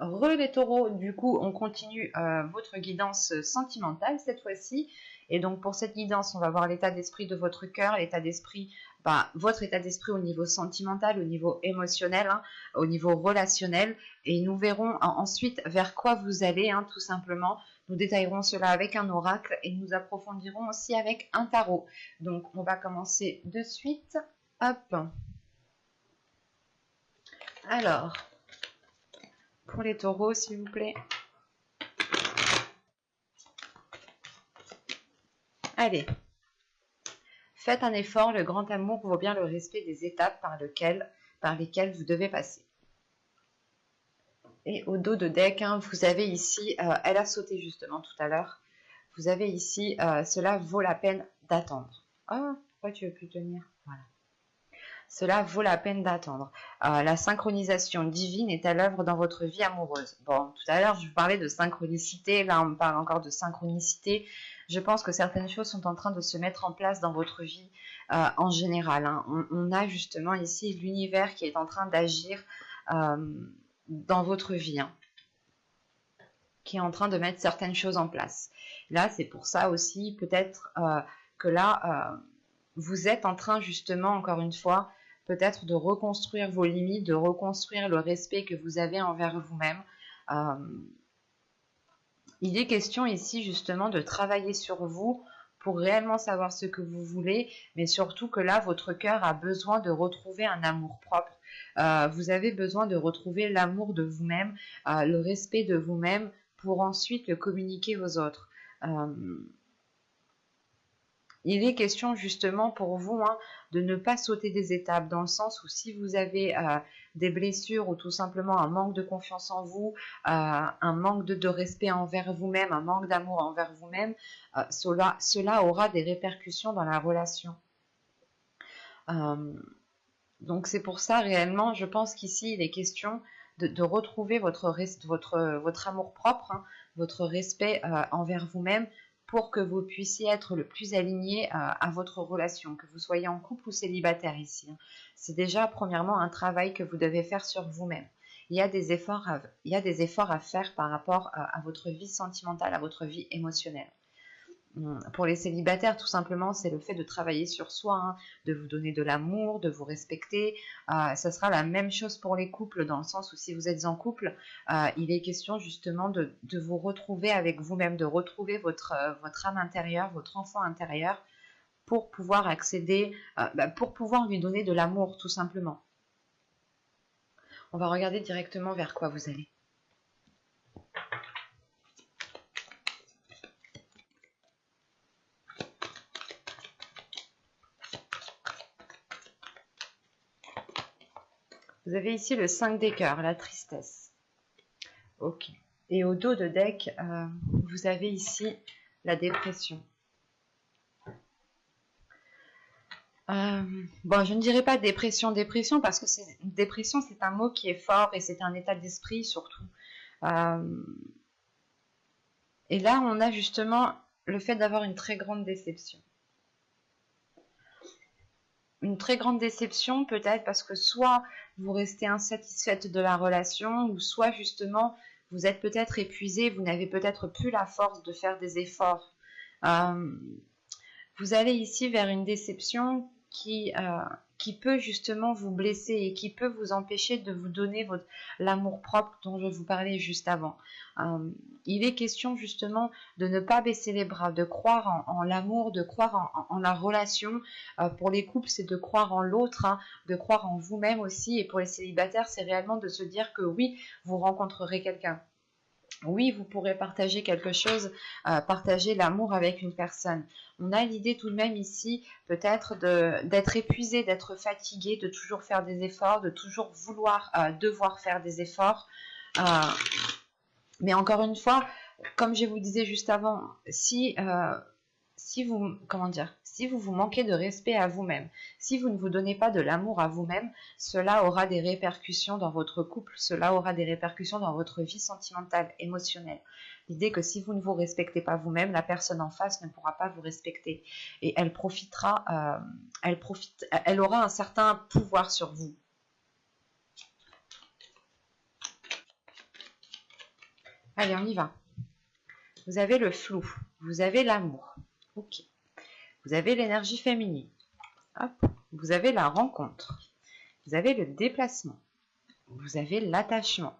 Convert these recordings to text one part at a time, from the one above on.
Les taureaux, du coup, on continue votre guidance sentimentale cette fois-ci. Et donc, pour cette guidance, on va voir l'état d'esprit de votre cœur, l'état d'esprit, votre état d'esprit au niveau sentimental, au niveau émotionnel, hein, au niveau relationnel. Et nous verrons ensuite vers quoi vous allez, hein, tout simplement. Nous détaillerons cela avec un oracle et nous approfondirons aussi avec un tarot. Donc, on va commencer de suite. Hop. Alors, pour les taureaux, s'il vous plaît. Allez. Faites un effort, le grand amour vaut bien le respect des étapes par lesquelles vous devez passer. Et au dos de deck, hein, vous avez ici, elle a sauté justement tout à l'heure, vous avez ici, cela vaut la peine d'attendre. Ah, pourquoi tu veux plus tenir? Voilà. Cela vaut la peine d'attendre. La synchronisation divine est à l'œuvre dans votre vie amoureuse. Bon, tout à l'heure, je vous parlais de synchronicité. Là, on me parle encore de synchronicité. Je pense que certaines choses sont en train de se mettre en place dans votre vie en général. Hein. On a justement ici l'univers qui est en train d'agir dans votre vie. Hein, qui est en train de mettre certaines choses en place. Là, c'est pour ça aussi, peut-être que là, vous êtes en train justement, encore une fois, peut-être de reconstruire vos limites, de reconstruire le respect que vous avez envers vous-même. Il est question ici justement de travailler sur vous pour réellement savoir ce que vous voulez, mais surtout que là, votre cœur a besoin de retrouver un amour propre. Vous avez besoin de retrouver l'amour de vous-même, le respect de vous-même pour ensuite le communiquer aux autres. Il est question justement pour vous hein, de ne pas sauter des étapes dans le sens où si vous avez des blessures ou tout simplement un manque de confiance en vous, un manque de respect envers vous-même, un manque d'amour envers vous-même, cela aura des répercussions dans la relation. Donc c'est pour ça réellement, je pense qu'ici il est question de retrouver votre amour propre, hein, votre respect envers vous-même, pour que vous puissiez être le plus aligné à votre relation, que vous soyez en couple ou célibataire ici. Hein. C'est déjà premièrement un travail que vous devez faire sur vous-même. Il y a des efforts à faire par rapport à votre vie sentimentale, à votre vie émotionnelle. Pour les célibataires, tout simplement, c'est le fait de travailler sur soi, hein, de vous donner de l'amour, de vous respecter. Ça sera la même chose pour les couples, dans le sens où si vous êtes en couple, il est question justement de vous retrouver avec vous-même, de retrouver votre âme intérieure, votre enfant intérieur, pour pouvoir accéder, pour pouvoir lui donner de l'amour, tout simplement. On va regarder directement vers quoi vous allez. Vous avez ici le 5 des cœurs, la tristesse. Ok. Et au dos de deck, vous avez ici la dépression. Bon, je ne dirais pas dépression parce que dépression, c'est un mot qui est fort et c'est un état d'esprit surtout. Et là, on a justement le fait d'avoir une très grande déception. Une très grande déception peut-être parce que soit vous restez insatisfaite de la relation ou soit justement vous êtes peut-être épuisé, vous n'avez peut-être plus la force de faire des efforts. Vous allez ici vers une déception qui peut justement vous blesser et qui peut vous empêcher de vous donner l'amour propre dont je vous parlais juste avant. Il est question justement de ne pas baisser les bras, de croire en l'amour, de croire en la relation. Pour les couples, c'est de croire en l'autre, hein, de croire en vous-même aussi. Et pour les célibataires, c'est réellement de se dire que oui, vous rencontrerez quelqu'un. Oui, vous pourrez partager quelque chose, partager l'amour avec une personne. On a l'idée tout de même ici, peut-être d'être épuisé, d'être fatigué, de toujours faire des efforts, de toujours devoir faire des efforts. Mais encore une fois, comme je vous disais juste avant, si vous vous manquez de respect à vous-même, si vous ne vous donnez pas de l'amour à vous-même, cela aura des répercussions dans votre couple, cela aura des répercussions dans votre vie sentimentale, émotionnelle. L'idée que si vous ne vous respectez pas vous-même, la personne en face ne pourra pas vous respecter et elle aura un certain pouvoir sur vous. Allez, on y va. Vous avez le flou, vous avez l'amour, ok. Vous avez l'énergie féminine, hop. Vous avez la rencontre, vous avez le déplacement, vous avez l'attachement,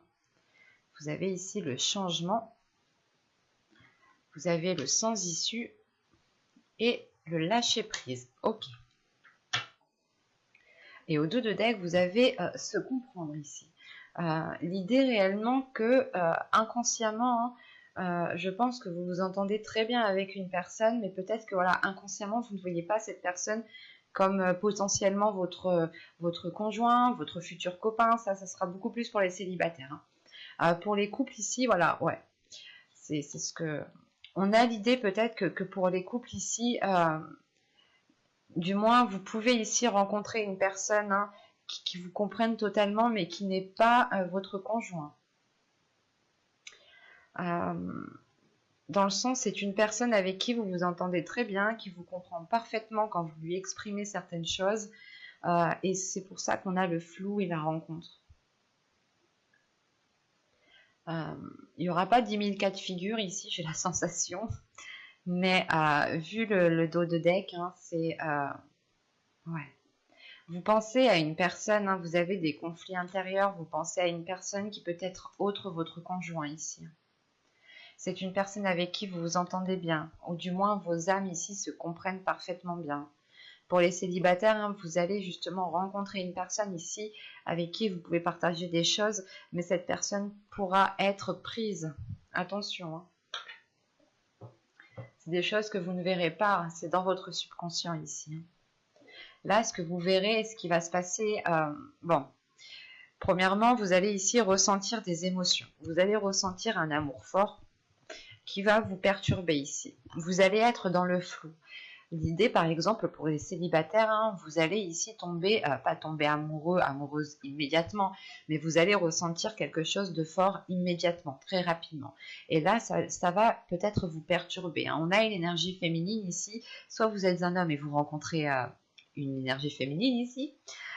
vous avez ici le changement, vous avez le sans issue et le lâcher prise, ok. Et au dos de deck, vous avez se comprendre ici. L'idée réellement que inconsciemment, je pense que vous vous entendez très bien avec une personne, mais peut-être que voilà, inconsciemment, vous ne voyez pas cette personne comme potentiellement votre conjoint, votre futur copain. Ça sera beaucoup plus pour les célibataires. Pour les couples ici, voilà, ouais, c'est ce que... On a l'idée peut-être que pour les couples ici, du moins, vous pouvez ici rencontrer une personne qui vous comprenne totalement, mais qui n'est pas votre conjoint. Dans le sens, c'est une personne avec qui vous vous entendez très bien, qui vous comprend parfaitement quand vous lui exprimez certaines choses. Et c'est pour ça qu'on a le flou et la rencontre. Il n'y aura pas 10 000 cas de figure ici, j'ai la sensation. Mais vu le dos de deck, c'est... ouais. Vous pensez à une personne, vous avez des conflits intérieurs, vous pensez à une personne qui peut être autre votre conjoint ici. C'est une personne avec qui vous vous entendez bien, ou du moins vos âmes ici se comprennent parfaitement bien. Pour les célibataires, vous allez justement rencontrer une personne ici avec qui vous pouvez partager des choses, mais cette personne pourra être prise. Attention, c'est des choses que vous ne verrez pas, c'est dans votre subconscient ici. Là, ce que vous verrez, ce qui va se passer, bon, premièrement, vous allez ici ressentir des émotions. Vous allez ressentir un amour fort qui va vous perturber ici. Vous allez être dans le flou. L'idée, par exemple, pour les célibataires, vous allez ici tomber, pas tomber amoureux, amoureuse immédiatement, mais vous allez ressentir quelque chose de fort immédiatement, très rapidement. Et là, ça va peut-être vous perturber. On a une énergie féminine ici, soit vous êtes un homme et vous rencontrez une énergie féminine ici,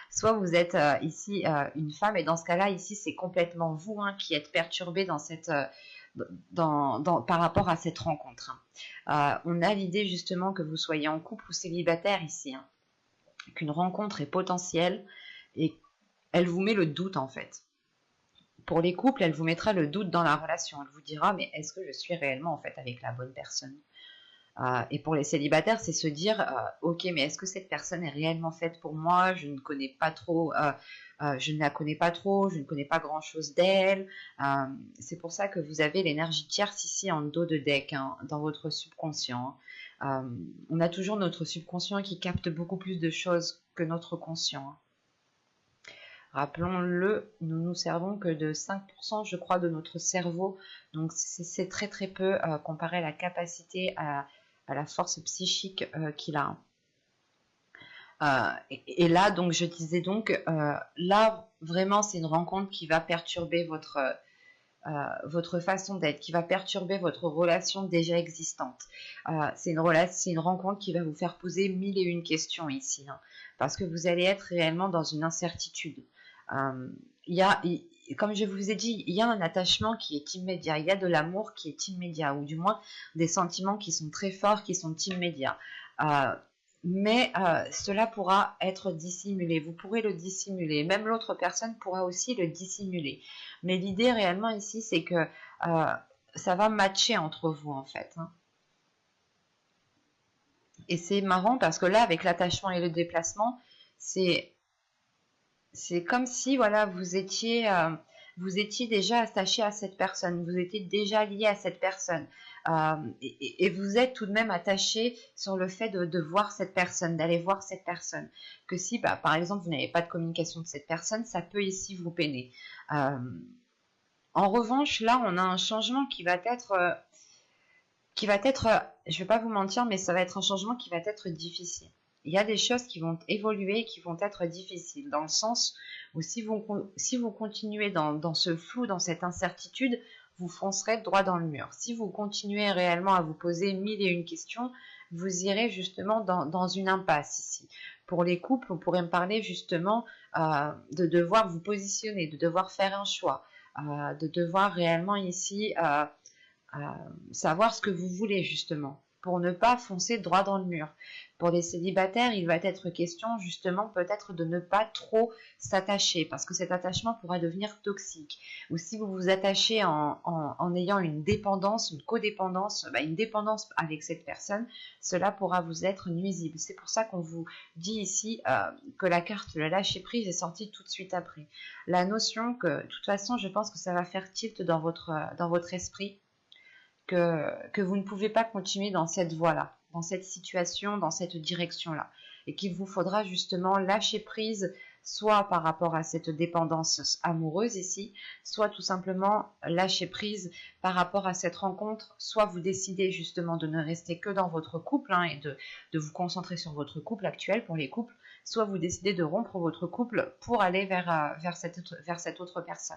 soit vous êtes ici une femme, et dans ce cas-là, ici, c'est complètement vous qui êtes perturbé dans cette... par rapport à cette rencontre. On a l'idée justement que vous soyez en couple ou célibataire ici, qu'une rencontre est potentielle et elle vous met le doute en fait. Pour les couples, elle vous mettra le doute dans la relation. Elle vous dira, mais est-ce que je suis réellement en fait avec la bonne personne ? Et pour les célibataires, c'est se dire, ok, mais est-ce que cette personne est réellement faite pour moi ? Je ne connais pas trop, je ne la connais pas trop, je ne connais pas grand-chose d'elle. C'est pour ça que vous avez l'énergie tierce ici en dos de deck, dans votre subconscient. On a toujours notre subconscient qui capte beaucoup plus de choses que notre conscient. Rappelons-le, nous nous servons que de 5%, je crois, de notre cerveau. Donc c'est très très peu comparé à la capacité à la force psychique qu'il a. Et là, donc, je disais donc, là, vraiment, c'est une rencontre qui va perturber votre façon d'être, qui va perturber votre relation déjà existante. C'est une rencontre qui va vous faire poser 1001 questions ici, parce que vous allez être réellement dans une incertitude. Comme je vous ai dit, il y a un attachement qui est immédiat, il y a de l'amour qui est immédiat, ou du moins des sentiments qui sont très forts, qui sont immédiats. Mais cela pourra être dissimulé, vous pourrez le dissimuler, même l'autre personne pourra aussi le dissimuler. Mais l'idée réellement ici, c'est que ça va matcher entre vous en fait. Et c'est marrant parce que là, avec l'attachement et le déplacement, c'est comme si voilà, vous étiez déjà attaché à cette personne, vous étiez déjà lié à cette personne. Et vous êtes tout de même attaché sur le fait de voir cette personne, d'aller voir cette personne. Que si, par exemple, vous n'avez pas de communication de cette personne, ça peut ici vous peiner. En revanche, là, on a un changement qui va être, je ne vais pas vous mentir, mais ça va être un changement qui va être difficile. Il y a des choses qui vont évoluer, qui vont être difficiles, dans le sens où si vous continuez dans ce flou, dans cette incertitude, vous foncerez droit dans le mur. Si vous continuez réellement à vous poser 1001 questions, vous irez justement dans une impasse ici. Pour les couples, on pourrait me parler justement de devoir vous positionner, de devoir faire un choix. de devoir réellement ici savoir ce que vous voulez justement, pour ne pas foncer droit dans le mur. Pour les célibataires, il va être question justement peut-être de ne pas trop s'attacher, parce que cet attachement pourra devenir toxique. Ou si vous vous attachez en ayant une dépendance, une codépendance, une dépendance avec cette personne, cela pourra vous être nuisible. C'est pour ça qu'on vous dit ici que la carte le lâcher prise est sortie tout de suite après. La notion que, de toute façon, je pense que ça va faire tilt dans votre esprit, que vous ne pouvez pas continuer dans cette voie-là, dans cette situation, dans cette direction-là, et qu'il vous faudra justement lâcher prise, soit par rapport à cette dépendance amoureuse ici, soit tout simplement lâcher prise par rapport à cette rencontre, soit vous décidez justement de ne rester que dans votre couple et de vous concentrer sur votre couple actuel pour les couples, soit vous décidez de rompre votre couple pour aller vers cette autre personne.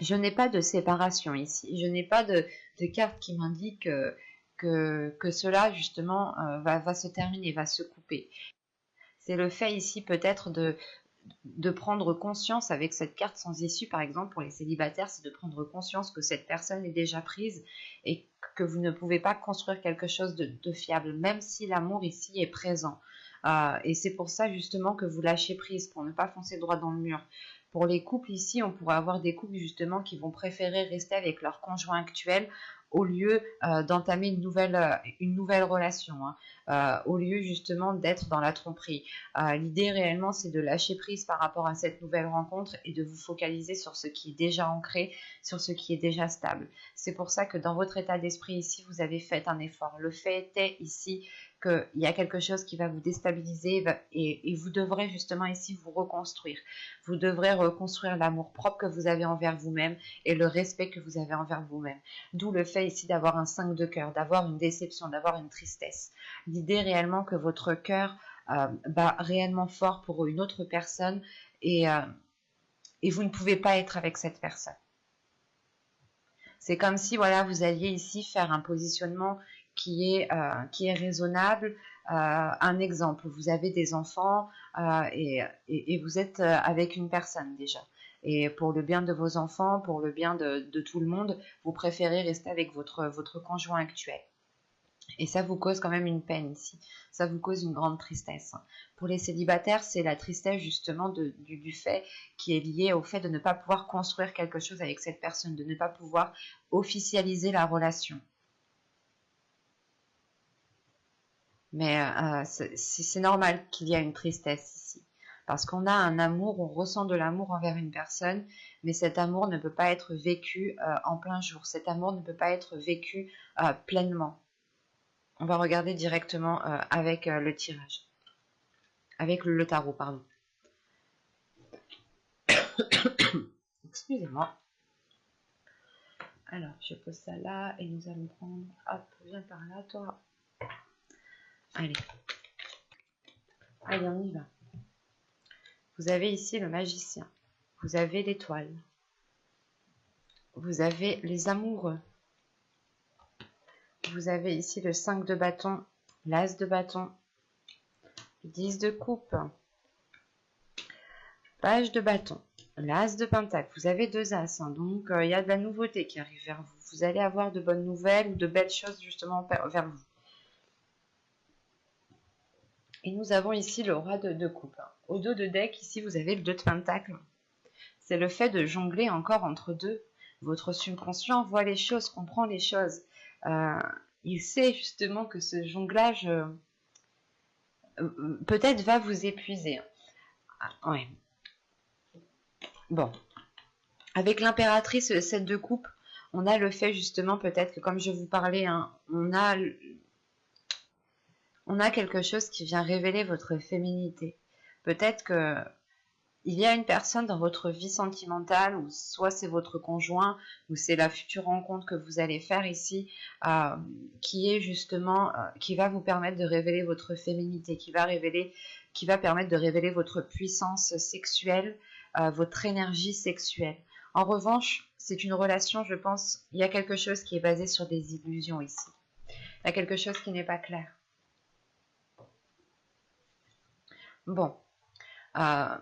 Je n'ai pas de séparation ici, je n'ai pas de carte qui m'indique que cela justement va se terminer, va se couper. C'est le fait ici peut-être de prendre conscience avec cette carte sans issue, par exemple pour les célibataires, c'est de prendre conscience que cette personne est déjà prise et que vous ne pouvez pas construire quelque chose de fiable, même si l'amour ici est présent. Et c'est pour ça justement que vous lâchez prise, pour ne pas foncer droit dans le mur. Pour les couples ici, on pourrait avoir des couples justement qui vont préférer rester avec leur conjoint actuel au lieu d'entamer une nouvelle relation, au lieu justement d'être dans la tromperie. L'idée réellement, c'est de lâcher prise par rapport à cette nouvelle rencontre et de vous focaliser sur ce qui est déjà ancré, sur ce qui est déjà stable. C'est pour ça que dans votre état d'esprit ici, vous avez fait un effort. Le fait est ici qu'il y a quelque chose qui va vous déstabiliser et vous devrez justement ici vous reconstruire. Vous devrez reconstruire l'amour propre que vous avez envers vous-même et le respect que vous avez envers vous-même. D'où le fait ici d'avoir un 5 de cœur, d'avoir une déception, d'avoir une tristesse. L'idée réellement que votre cœur bat réellement fort pour une autre personne et vous ne pouvez pas être avec cette personne. C'est comme si voilà, vous alliez ici faire un positionnement qui est raisonnable. Un exemple, vous avez des enfants et vous êtes avec une personne déjà. Et pour le bien de vos enfants, pour le bien de tout le monde, vous préférez rester avec votre conjoint actuel. Et ça vous cause quand même une peine ici. Ça vous cause une grande tristesse. Pour les célibataires, c'est la tristesse justement du fait qui est liée au fait de ne pas pouvoir construire quelque chose avec cette personne, de ne pas pouvoir officialiser la relation. Mais c'est normal qu'il y ait une tristesse ici. Parce qu'on a un amour, on ressent de l'amour envers une personne, mais cet amour ne peut pas être vécu en plein jour. Cet amour ne peut pas être vécu pleinement. On va regarder directement avec le tirage. Avec le tarot, pardon. Excusez-moi. Alors, je pose ça là et nous allons prendre... Hop, viens par là, toi. Allez. Allez, on y va. Vous avez ici le magicien. Vous avez l'étoile. Vous avez les amoureux. Vous avez ici le 5 de bâton, l'as de bâton, 10 de coupe, page de bâton, l'as de pentacle. Vous avez 2 as, donc il y a de la nouveauté qui arrive vers vous. Vous allez avoir de bonnes nouvelles ou de belles choses justement vers vous. Et nous avons ici le roi de coupe. Au dos de deck, ici, vous avez le 2 de pentacle. C'est le fait de jongler encore entre deux. Votre subconscient voit les choses, comprend les choses. Il sait justement que ce jonglage peut-être va vous épuiser. Ouais. Bon. Avec l'impératrice, le 7 de coupe, on a le fait justement peut-être que comme je vous parlais, on a quelque chose qui vient révéler votre féminité. Peut-être que il y a une personne dans votre vie sentimentale, ou soit c'est votre conjoint, ou c'est la future rencontre que vous allez faire ici, qui est justement, qui va vous permettre de révéler votre féminité, qui va permettre de révéler votre puissance sexuelle, votre énergie sexuelle. En revanche, c'est une relation, je pense, il y a quelque chose qui est basé sur des illusions ici. Il y a quelque chose qui n'est pas clair. Bon.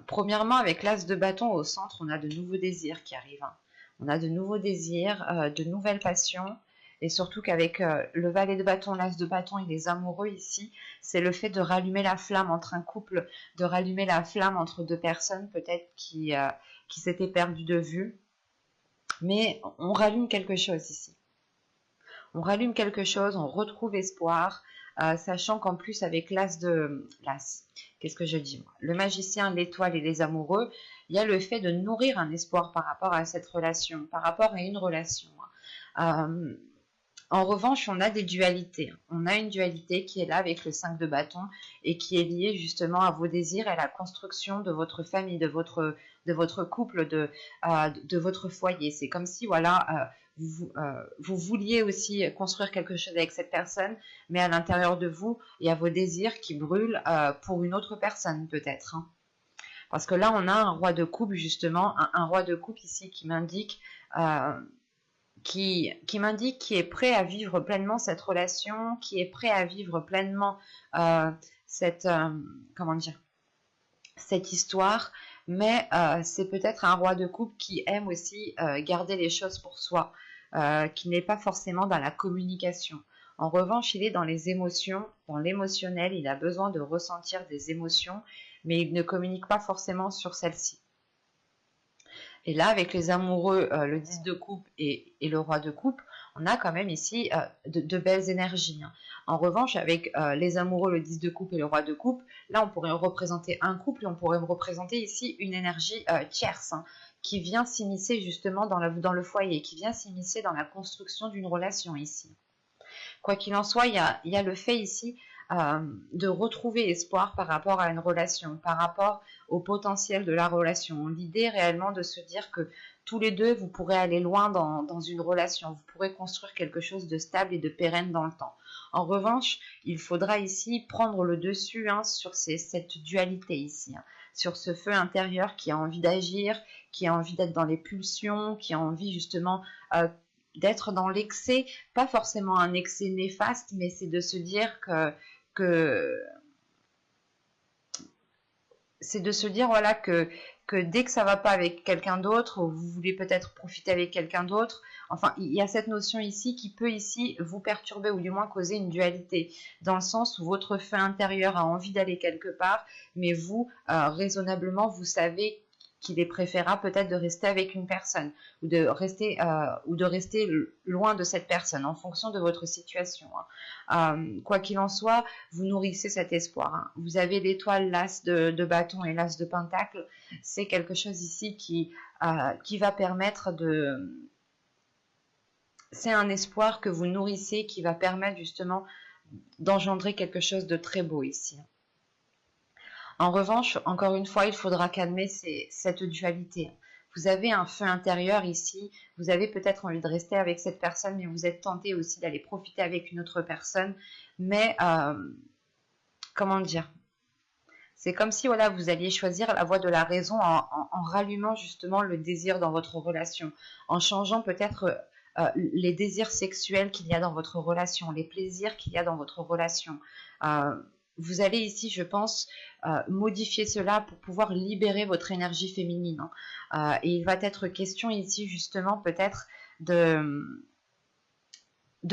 Premièrement, avec l'as de bâton au centre, on a de nouveaux désirs qui arrivent, hein. On a de nouveaux désirs, de nouvelles passions. Et surtout qu'avec le valet de bâton, l'as de bâton et les amoureux ici, c'est le fait de rallumer la flamme entre un couple, de rallumer la flamme entre deux personnes peut-être qui s'étaient perdues de vue. Mais on rallume quelque chose ici. On rallume quelque chose, on retrouve espoir, sachant qu'en plus avec qu'est-ce que je dis moi, le magicien, l'étoile et les amoureux, il y a le fait de nourrir un espoir par rapport à cette relation, par rapport à une relation. En revanche, on a des dualités. On a une dualité qui est là avec le 5 de bâton et qui est liée justement à vos désirs et à la construction de votre famille, de votre couple, de votre foyer. C'est comme si, voilà, vous vouliez aussi construire quelque chose avec cette personne, mais à l'intérieur de vous, il y a vos désirs qui brûlent pour une autre personne peut-être, hein. Parce que là, on a un roi de coupe, justement, un roi de coupe ici qui m'indique qui m'indique qui est prêt à vivre pleinement cette relation, qui est prêt à vivre pleinement cette comment dire, cette histoire, mais c'est peut-être un roi de coupe qui aime aussi garder les choses pour soi, qui n'est pas forcément dans la communication. En revanche, il est dans les émotions, dans l'émotionnel, il a besoin de ressentir des émotions, mais il ne communique pas forcément sur celles-ci. Et là, avec les amoureux, le 10 de coupe et le roi de coupe, on a quand même ici de belles énergies, hein. En revanche, avec les amoureux, le 10 de coupe et le roi de coupe, là, on pourrait représenter un couple et on pourrait représenter ici une énergie tierce, hein, qui vient s'immiscer justement dans le foyer, qui vient s'immiscer dans la construction d'une relation ici. Quoi qu'il en soit, il y a le fait ici de retrouver espoir par rapport à une relation, par rapport au potentiel de la relation. L'idée réellement de se dire que tous les deux, vous pourrez aller loin dans une relation, vous pourrez construire quelque chose de stable et de pérenne dans le temps. En revanche, il faudra ici prendre le dessus, hein, sur cette dualité ici, hein, sur ce feu intérieur qui a envie d'agir, qui a envie d'être dans les pulsions, qui a envie justement d'être dans l'excès, pas forcément un excès néfaste, mais c'est de se dire c'est de se dire voilà que dès que ça va pas avec quelqu'un d'autre, vous voulez peut-être profiter avec quelqu'un d'autre. Enfin, il y a cette notion ici qui peut ici vous perturber ou du moins causer une dualité, dans le sens où votre feu intérieur a envie d'aller quelque part, mais vous, raisonnablement, vous savez qu'il est préférable peut-être de rester avec une personne ou de rester loin de cette personne en fonction de votre situation, hein. Quoi qu'il en soit, vous nourrissez cet espoir, hein. Vous avez l'étoile, l'as de bâton et l'as de pentacle. C'est quelque chose ici qui va permettre de... C'est un espoir que vous nourrissez qui va permettre justement d'engendrer quelque chose de très beau ici. En revanche, encore une fois, il faudra calmer cette dualité. Vous avez un feu intérieur ici, vous avez peut-être envie de rester avec cette personne, mais vous êtes tenté aussi d'aller profiter avec une autre personne. Mais, comment dire, c'est comme si voilà, vous alliez choisir la voie de la raison en rallumant justement le désir dans votre relation, en changeant peut-être les désirs sexuels qu'il y a dans votre relation, les plaisirs qu'il y a dans votre relation. Vous allez ici, je pense, modifier cela pour pouvoir libérer votre énergie féminine, hein. Et il va être question ici justement peut-être de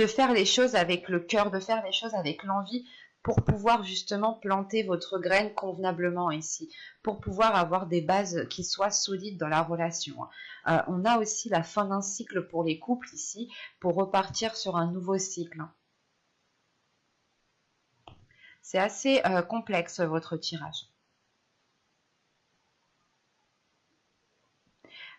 faire les choses avec le cœur, de faire les choses avec l'envie pour pouvoir justement planter votre graine convenablement ici, pour pouvoir avoir des bases qui soient solides dans la relation. On a aussi la fin d'un cycle pour les couples ici, pour repartir sur un nouveau cycle. C'est assez complexe votre tirage.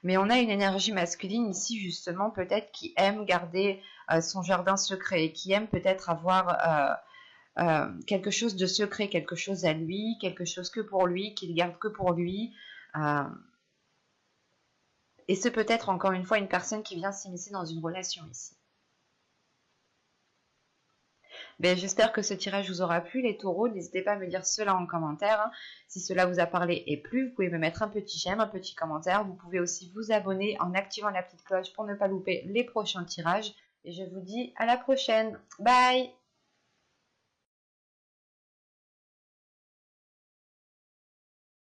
Mais on a une énergie masculine ici justement peut-être qui aime garder son jardin secret, qui aime peut-être avoir quelque chose de secret, quelque chose à lui, quelque chose que pour lui, qu'il garde que pour lui. Et c'est peut-être encore une fois une personne qui vient s'immiscer dans une relation ici. Ben, j'espère que ce tirage vous aura plu les taureaux, n'hésitez pas à me dire cela en commentaire, hein. Si cela vous a parlé et plu, vous pouvez me mettre un petit j'aime, un petit commentaire, vous pouvez aussi vous abonner en activant la petite cloche pour ne pas louper les prochains tirages, et je vous dis à la prochaine, bye.